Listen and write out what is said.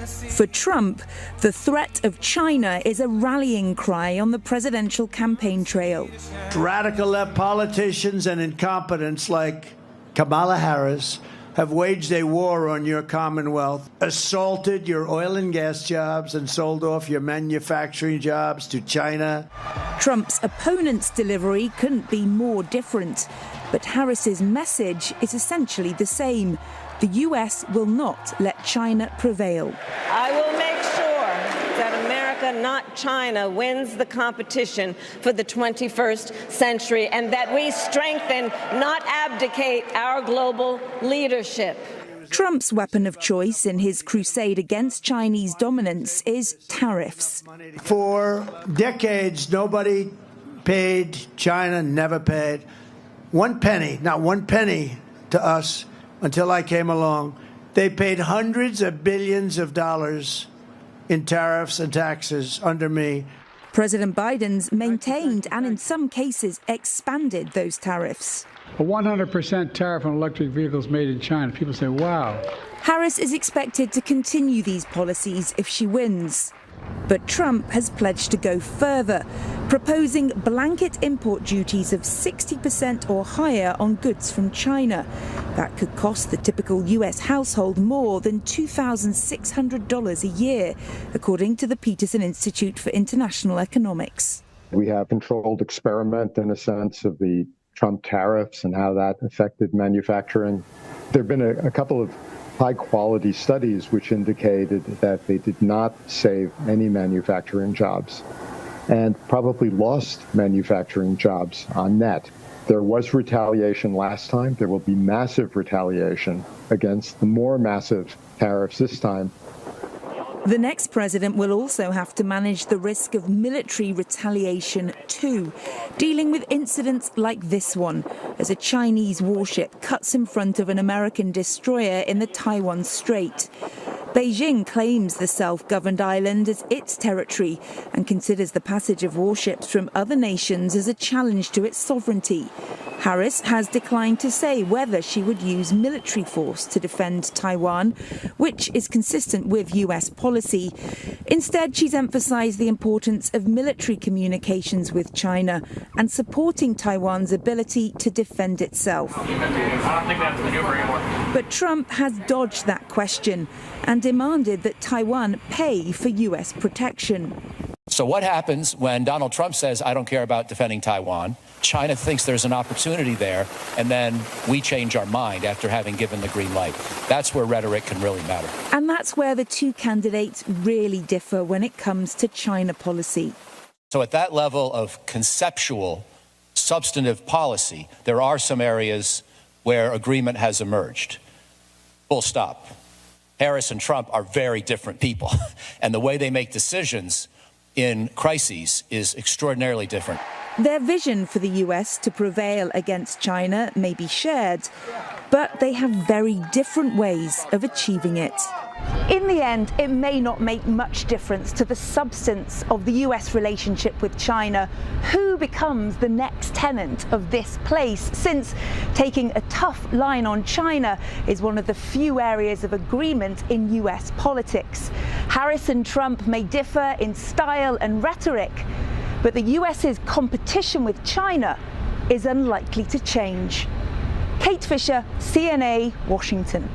For Trump, the threat of China is a rallying cry on the presidential campaign trail. Radical left politicians and incompetents like Kamala Harris have waged a war on your Commonwealth, assaulted your oil and gas jobs, and sold off your manufacturing jobs to China. Trump's opponent's delivery couldn't be more different, but Harris's message is essentially the same. The US will not let China prevail. I will make sure that America, not China, wins the competition for the 21st century, and that we strengthen, not abdicate, our global leadership. Trump's weapon of choice in his crusade against Chinese dominance is tariffs. For decades, nobody paid, China never paid one penny, not one penny to us until I came along. They paid hundreds of billions of dollars in tariffs and taxes under me. President Biden's maintained and in some cases expanded those tariffs. A 100% tariff on electric vehicles made in China. People say, wow. Harris is expected to continue these policies if she wins. But Trump has pledged to go further, proposing blanket import duties of 60% or higher on goods from China. That could cost the typical US household more than $2,600 a year, according to the Peterson Institute for International Economics. We have controlled experiment, in a sense, of the Trump tariffs and how that affected manufacturing. There have been a couple of high-quality studies which indicated that they did not save any manufacturing jobs and probably lost manufacturing jobs on net. There was retaliation last time. There will be massive retaliation against the more massive tariffs this time. The next president will also have to manage the risk of military retaliation too, dealing with incidents like this one, as a Chinese warship cuts in front of an American destroyer in the Taiwan Strait. Beijing claims the self-governed island as its territory and considers the passage of warships from other nations as a challenge to its sovereignty. Harris has declined to say whether she would use military force to defend Taiwan, which is consistent with US policy. Instead, she's emphasized the importance of military communications with China and supporting Taiwan's ability to defend itself. I don't think that's maneuver anymore. But Trump has dodged that question and demanded that Taiwan pay for US protection. So what happens when Donald Trump says, I don't care about defending Taiwan? China thinks there's an opportunity there, and then we change our mind after having given the green light. That's where rhetoric can really matter. And that's where the two candidates really differ when it comes to China policy. So at that level of conceptual, substantive policy, there are some areas where agreement has emerged. Full stop. Harris and Trump are very different people, and the way they make decisions in crises is extraordinarily different. Their vision for the US to prevail against China may be shared, but they have very different ways of achieving it. In the end, it may not make much difference to the substance of the US relationship with China, who becomes the next tenant of this place, since taking a tough line on China is one of the few areas of agreement in US politics. Harris and Trump may differ in style and rhetoric, but the US's competition with China is unlikely to change. Kate Fisher, CNA, Washington.